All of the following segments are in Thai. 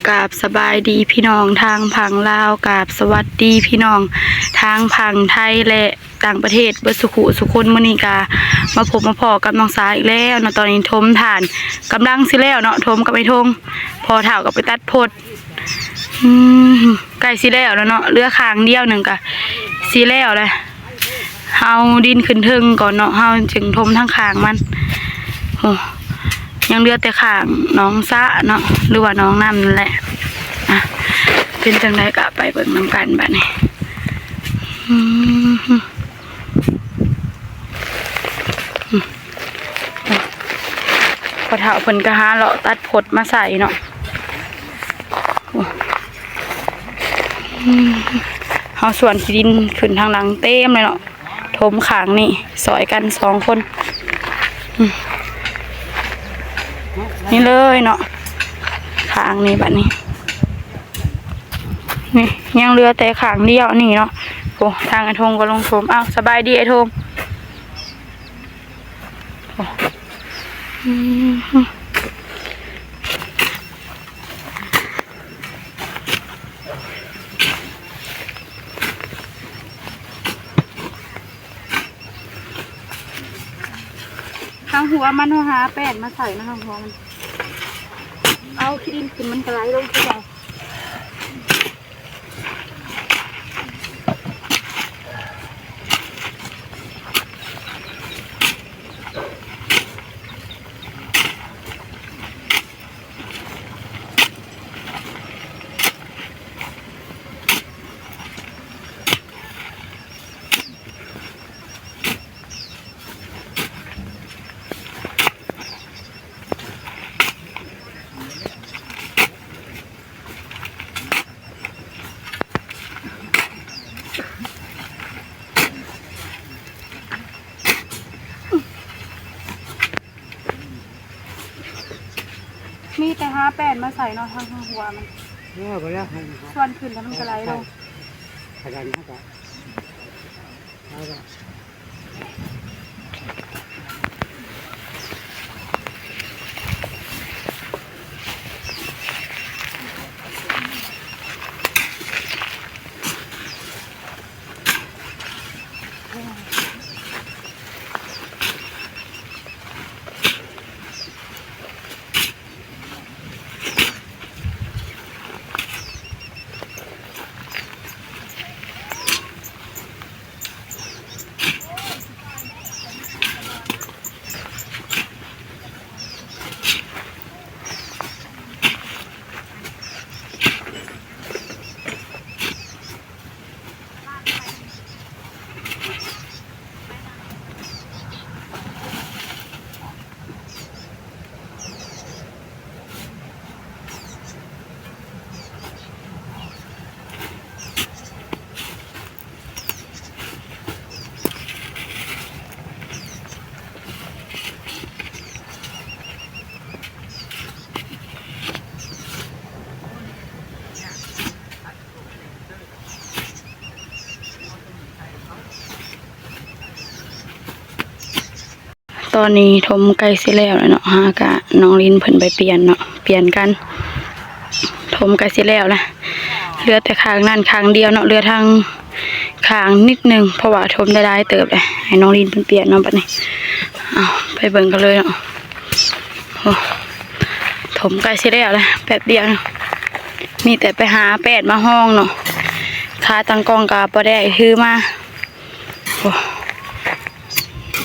กราบสบายดีพี่น้องทางผังลาวกราบสวัสดีพี่น้องทางผังไทยและต่างประเทศเบิดสุขุสุคนมื้อนี้กามาพบมาพอกับน้องสาอีกแล้วเนาะตอนนี้ทมฐานกำลังสิแล้วเนาะทมกับไอ้ทงพอเฒ่ากับไปตัดพดใกล้สิแล้วแล้วเนาะเหลือข้างเดียวหนึงก็สิแล้วแหละเฮาดินขึ้นถึงก่อนเนาะเฮาจึงทมทั้งข้างมันโอ้ยังเหลือแต่ข้างน้องซะเนาะหรือว่าน้องน้ำนั่นแหละอ่ะเป็นจังไดก็ไปเบิ่งนำกันบัดนี้พอเฒ่าเพิ่นก็หาเลาะตัดพดมาใส่เนาะเฮาส่วนที่ดินขึ้นทางหลังเต็มเลยเนาะถมข้างนี่ซอยกัน2 คนนี่เลยเนาะข้างนี้บัดนี้นี่ยังเหลือแต่ข้างเดียวนี่เนาะโอ้ทางไอ้ทงก็ลงถมอ้าวสบายดีไอ้ทงทางหัวมันหาแป้นมาใส่นะทางหัวมันเอาขี้ดินขึ้นมันกระไรลงที่ไหนมีแต่หาแป้นมาใส่เนาะทางหัวมันส่วนขึ้นแล้วมันกระไรลงตอนนี้ทมใกล้สิแล้วเนาะฮากะน้องลินเพิ่นไปเปลี่ยนเนาะเปลี่ยนกันทมใกล้สิแล้วนะเหลือแต่ข้างนั่นข้างเดียวเนาะเหลือทางข้างนิดนึงเพราะว่าทมได้เติบเลยให้น้องลินเพิ่นเปลี่ยนเนาะบัดนี้เอาไปเบิ่งกันเลยเนาะทมใกล้สิแล้วนะแป๊บเดียวเนาะมีแต่ไปหาแปดมาห้องเนาะขาตั้งกล้องกาบ่ได้ถือมา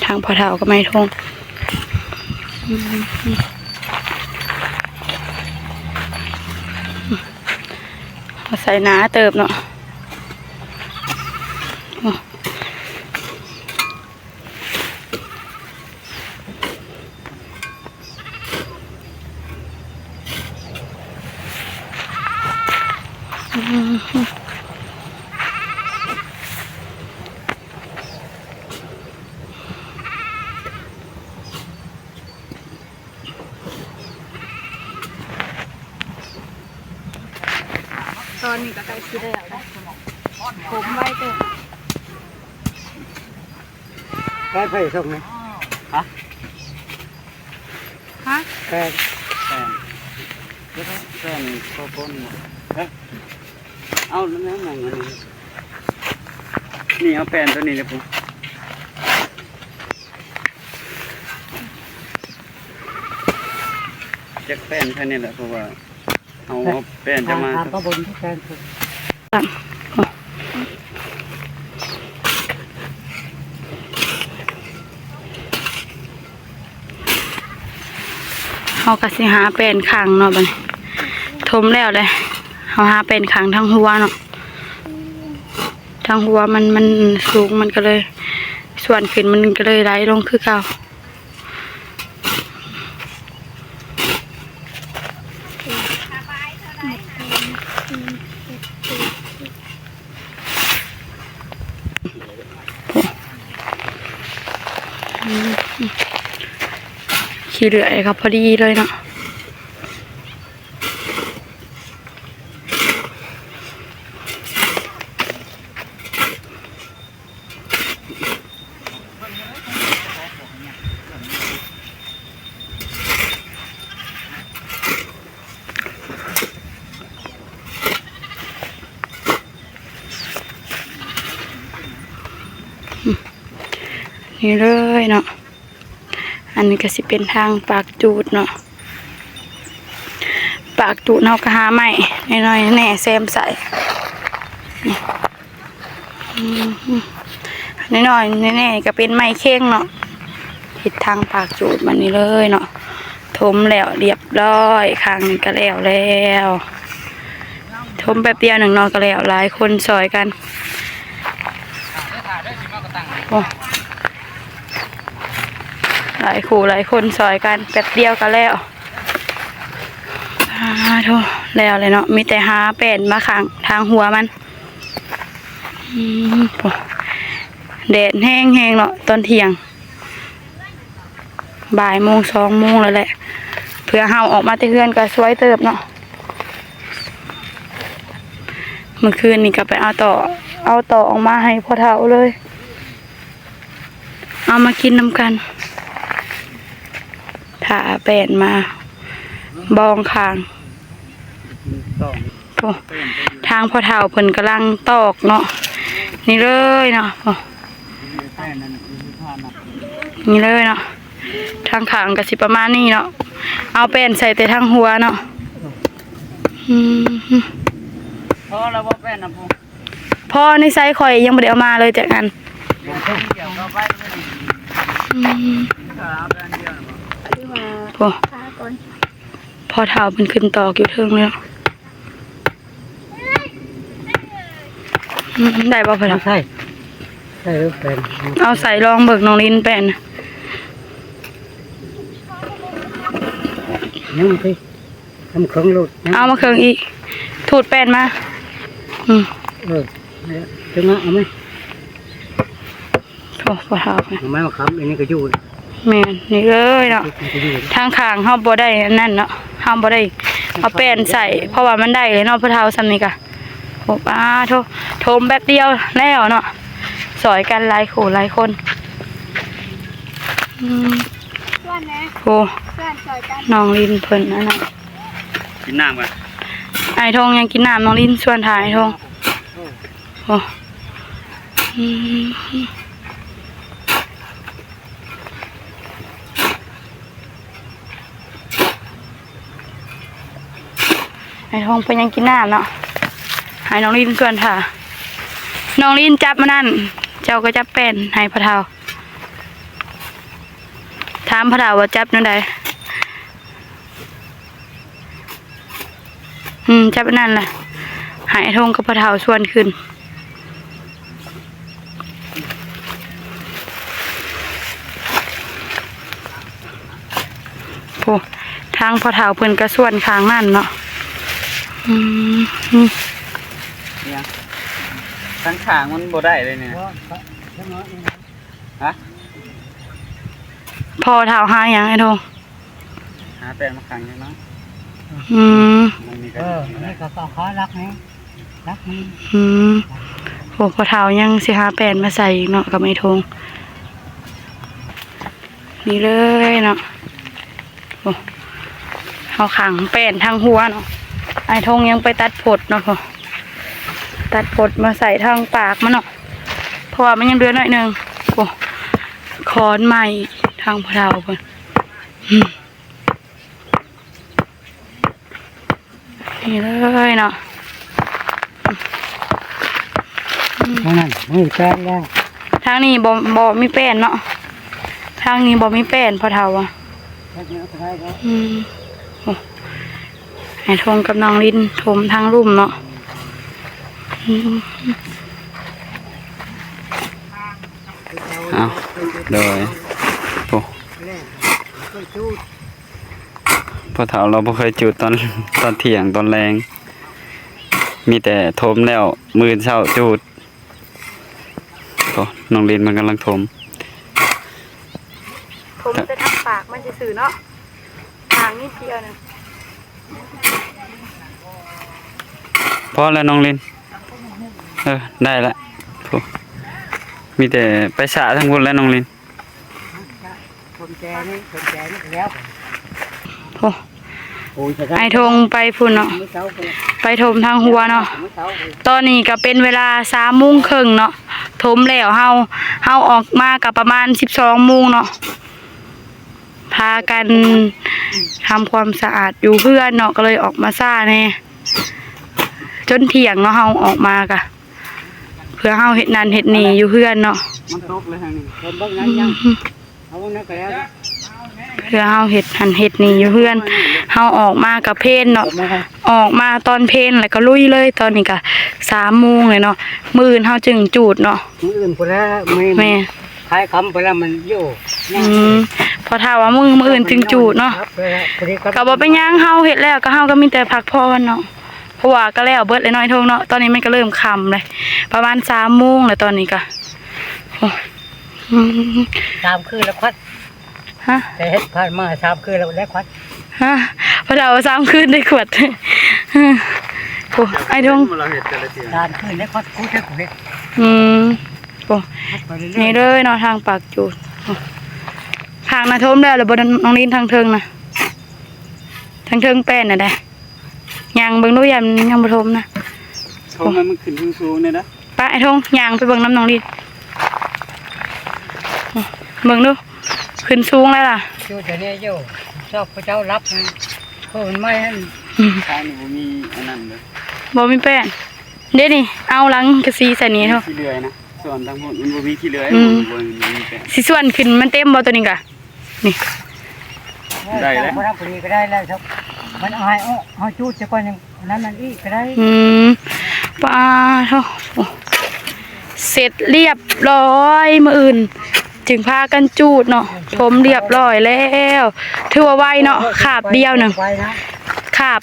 ทางพอเฒ่าก็ไม่ทงใส่หนาเติบเนาะตอนนี้ก็ใกล้สิแล้วได้ผมไว้เติม แค่ไฟส่งไหมฮะ ฮะ แค่ แป้นโคปนเอาแล้วแม่งอันนี้นี่เอาแป้นตัวนี้เลยปุ๊จักแป้นแค่นี้แหละเพราะว่าเอาแป้นจะมาก็บนที่แป้นคือเขาก็สิหาเป็นขังเนาะบัดนี้ทมแล้วเลยเขาหาเป็นขังทั้งหัวเนาะทั้งหัวมันสูงมันก็เลย ส่วนขึ้นมันก็เลยไหลลงคือเก่าขี้เหลือยครับพอดีเลยเนาะนี่เลยเนาะอันนี้ก็สิเป็นทางปากจูดเนาะปากจูดเฮาก็หาใหม่น้อยๆแหน่แซมใส่น้อยๆแน่ๆก็เป็นไม้เข่งเนาะทิศทางปากจูดมันนี่เลยเนาะถมแล้วเรียบร้อยข้างนี้ก็แล้วถมแป๊บเดียวหนึ่งนอนก็แล้วหลายคนซอยกันโอ้หลายคู่หลายคนซอยกันแป๊บเดียวก็แล้วโธ่แล้วเลยเนาะมีแต่หาแป้นมาขังทางหัวมันแดดแห้งๆเนาะตอนเที่ยงบ่ายโมง2 โมงแล้วแหละเพื่อเฮาออกมาแต่เฮือนก็สวยเติบเนาะเมื่อคืนนี่ก็ไปเอาต่อออกมาให้พ่อเฒ่าเลยเอามากินน้ำกันถ้าแป้นมาบองคางทางพ่อเฒ่าเพิ่นกำลังตอกเนาะนี่เลยเนาะนี่เลยเนาะทางขางก็สิประมาณนี้เนาะเอาแป้นใส่แต่ทางหัวเนาะพอแล้วว่าแป้นนะปุ๊พ่อในไซส์ข่อยยังไม่ได้เอามาเลยจากอันพอเท้ามันขึ้นตอกอยู่เทิงเลยได้ป่ะพ่อเท้าใช่เป็นเอาใส่ลองเบิกน้องลิ้นแป้นนี่มันสิทำเครื่องรูดเอามาเครื่องอีกถูดแป้นมาถึงนะเอาไหมพอเท้าเอาไหมมาค้ำอันนี้ก็อยู่แม่นี่เลยเนาะทางข้างห้ามบ่ได้นั่นเนาะห้ามบ่ได้เอาแป้นใส่เพราะว่ามันได้เลยเนาะพ่อเท้าซ้ำนี่กะโอ้ป้าโถมแบบเดียวแล้วเนาะสอยกันหลายคู่หลายคนโอ้น้องลินเพิ่นนั่นน่ะกินน้ำกันไอ้ทงยังกินน้ำน้องลินชวนถ่ายไอ้ทงโอ้ไอ้ทงเพิ่นยังกินน้ำเนาะให้น้องลินชวนถ่ายน้องลินจับมานั่นเจ้าก็จับแป้นให้พ่อเฒ่าถามพ่อเฒ่าว่าจับนั่นใดจับนั่นแหละหายทงกับพ่อเฒ่าชวนขึ้นโอ้ทางพ่อเฒ่าเพิ่นก็ส่วนข้างนั่นเนาะทั้งขางมันบ่ได้เลยเนี่ยฮะพ่อเฒ่าหาอย่างไอ้ทงหาแป้นมาขังยังเนาะนี่ก็ต้องขอรักนี่รักนี่โอ้พ่อเฒ่ายังสิหาแป้นมาใส่เนาะกับไอ้ทงนี่เลยเนาะโอ้ เอาขังแป้นทางหัวเนาะไอ้ทงยังไปตัดผดเนาะพอตัดผดมาใส่ทางปากมันเนาะเพราะว่ามันยังเดือนหน่อยหนึงโอ้คอนใหม่ทางพะเทาเพิ่นนี่เลยเนาะ เท่านั้นมือแป้งแล้ว ทางนี้บ่มีแป้นเนาะทางนี้บ่มีแป้นพอเท่าอ่ะโอ้ไอ้ทงกับน้องลิ้นถมทางลุ่มเนาะ เอาโดยโอ้พอเฒ่าเราบ่เคยจุดตอนเที่ยงตอนแรงมีแต่ทมแล้วมื้อเช้าจุดโอ้น้องลินมันกำลังทม ผมจะทำปากมันซื่อๆเนาะทางนี้เดียวนึง พอแล้วน้องลินได้ละโอ้มีแต่ไปสระทั้งหมดแล้วน้องลิน คนแก่นี่แล้ว โอ้ไอ้ทงไปพุ่นเนาะไปถมทางหัวเนาะตอนนี้ก็เป็นเวลา3:30 นเนาะถมแล้วเฮาออกมากับประมาณ 12 โมงเนาะพากันทำความสะอาดอยู่เพื่อนเนาะก็เลยออกมาซ่าแน่จนเที่ยงเนาะเฮาออกมากะเพื่อเฮาเฮ็ดนั่นเฮ็ดนี่อยู่เพื่อนเนาะ มันตกเลยทางนี้ คนบ้างนั้นยังเอาบ้างนั้นก็แล้ว เพื่อเฮาเฮ็ดหันเฮ็ดนี่อยู่เพื่อนเฮาออกมากับเพนเนาะออกมาตอนเพนแล้วก็ลุยเลยตอนนี้ก็3 โมงเลยเนาะมื้ออื่นเฮาจึงจูดเนาะ มืออื่นพอแล้ว แม่ คล้ายคำไปแล้วมันอยู่ พอถ้าว่ามื้ออื่นจึงจูดเนาะก็บ่เป็นหยังเฮาเฮ็ดแล้วก็เฮาก็มีแต่พักผ่อนเนาะเพราะว่าก็แล้วเบิดเลยน้อยทงเนาะตอนนี้มันก็เริ่มค่ำเลยประมาณ3 โมงแล้วตอนนี้ก็โอ้3 คืนแล้วควัด ฮะ แต่เฮ็ดผ่านมา3 คืนแล้วได้ควัด ฮะพอเรา3 คืนได้ขวดโอ้ไอ้ทง เราเห็ดกันเลยที 3 คืนได้ควัดกูแค่กูเด็ก โอ้นี่เลยเนาะทางปากจูดทางนะทมแล้วหรือบนน้องลิ้นทางเทิงนะทางเทิงแป้นน่ะได้ยังเบิ่งดูยังบ่ทมนะ ทมมันขึ้นสูงๆเนี่ยนะ ป้าไอ้ทงยางไปเบิ่งน้ำน้องลิ้นเบิ่งดูขึ้นสูงแล้วล่ะ อยู่แต่เนี่ยอยู่ชอบพระเจ้ารับนะเพราะมันไม่ให้ ทางนี้บ่มีอันนั้นเลย บ่มีแป้นเด้นี่เอาหลังกระซีใส่นี้เถอะ ขี้เลื่อยนะส่วนทั้งหมดมันบ่มีขี้เลื่อย อืม บ่มีแต่ สิส่วนขึ้นมันเต็มบ่ตัวนี้กะนี่ ได้แล้ว พระพอดีก็ได้แล้วครับมันอายเอาจูดจะก่อนยังนั้นนั่นอีกก็ได้ ป้าเถอะโอ้เสร็จเรียบร้อยมื้ออื่นจึงพากันจูดเนาะชมเรียบร้อยแล้วถือว่าไวเนาะขาบเดียวหนึ่ง ไว้นะ ขาบ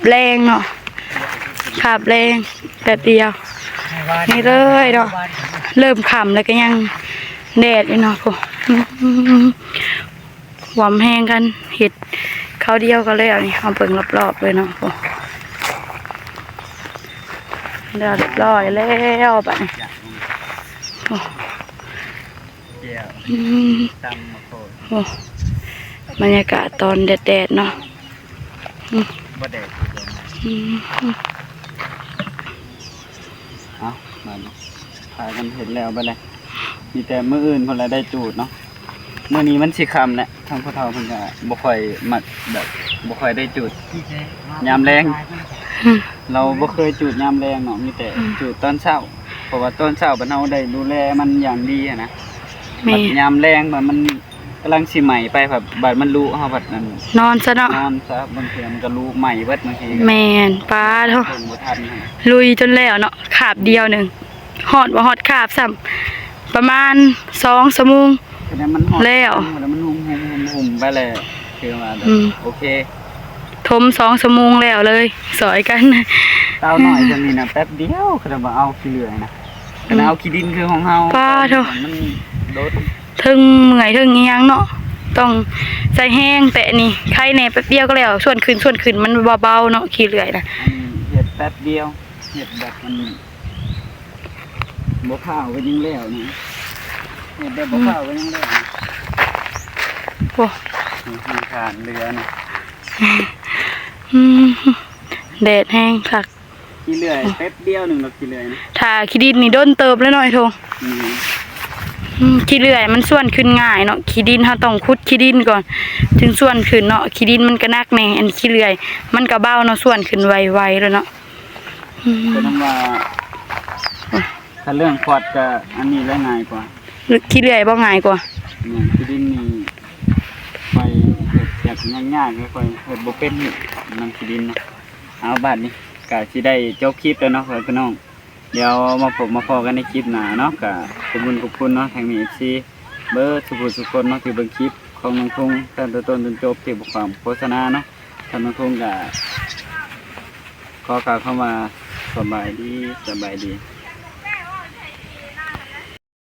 แรงเนาะขาบแรงแบบเดียวนี่เลยเนาะเริ่มขำแล้วก็ยังแดดอยู่เนาะพวกหวามแห้งกันเห็ดเขาเดียวกันเลยเอานี่เอาเปิงรอบๆเลยเนาะพวกเรียบร้อยแล้วแบบนี้ แก้วตำมะโขด โอ้บรรยากาศตอนแดดๆเนาะ บ่แดกเอามาดูพากันเห็นแล้วไปเลยมีแต่มื้ออื่นเพิ่นละได้จูดเนาะมื้อนี้มันสิค่ำแหละทางพ่อเฒ่าเพิ่นก็บ่ค่อยมักแบบบ่ค่อยได้จูด ยามแรง เราบ่เคยจูดยามแรงเนาะมีแต่จูดตอนเช้าเพราะว่าตอนเช้าบ้านเฮาได้ดูแลมันอย่างดีอะนะ แม่ บัดยามแรงบัดมันกำลังสิใหม่ไปแบบบัดมันรู้เฮาบัดนั้น นอนซะเนาะ นอนซะบางทีมันก็รู้ใหม่เบิดบางทีก็ แม่นป้าเถอะ เพิ่นบ่ทันหั่น ลุยจนแล้วเนาะขาบเดียวหนึ่งฮอดว่าฮอดขาบซ้ำประมาณ2 ชั่วโมง ฉะนั้นมันฮอด แล้ว แล้วมันหุ่มๆไปเลยคือว่าแบบโอเค ทม2 ชั่วโมงแล้วเลยสอยกัน เต้าน้อยจังนี้นะแป๊บเดียวคือว่าเอาขี้เหลือยนะแต่เอาขี้ดินคือของเฮา ป้าเถอะ มันโดด ถึงเมื่อยถึงอีหยังเนาะต้องใจแห้งแต่นี่ใครแหน่แป๊บเดียวก็แล้วส่วนขึ้นมันเบาๆเนาะขี้เลื่อยนะ เห็ดแป๊บเดียวเห็ดแบบมันบ่ข้าวก็ยิ่งแล้วนี่เห็ดแบบบ่ข้าวก็ยิ่งแล้ว โอ้ นี่ขาดเรือนะ อืมแดดแห้งคัก ขี้เลื่อยแป๊บเดียวหนึงเราขี้เลื่อยนะ ถ้าขี้ดินนี่โดนเติบแล้วหน่อยโทง อืม ขี้เลื่อยมันส่วนขึ้นง่ายเนาะขี้ดินเฮาต้องขุดขี้ดินก่อนถึงส่วนขึ้นเนาะขี้ดินมันก็หนักแน่อันขี้เลื่อยมันก็เบาเนาะส่วนขึ้นไวๆแล้วเนาะ ก็ต้องว่าถ้าเรื่องขวดก็อันนี้แล้วง่ายกว่า ขี้เลื่อยบ่ง่ายกว่า เนี่ยขี้ดินนี่ไปเฮ็ดแบบยากๆค่อยๆเฮ็ดบ่เป็นนี่นำขี้ดินเนาะเอาบัดนี้ก็สิได้จบคลิปแล้วเนาะพี่น้องเดี๋ยวมาพบมาพอกันในคลิปหน้าเนาะก็ขอบคุณเนาะทางนี้ FC เบิดทุกคนเนาะที่เบิ่งคลิปของน้องทุ่งตั้งแต่ต้นจนจบที่บ่ความโฆษณาเนาะทางน้องทุ่งก็ขอกล่าวเข้ามาสบายดี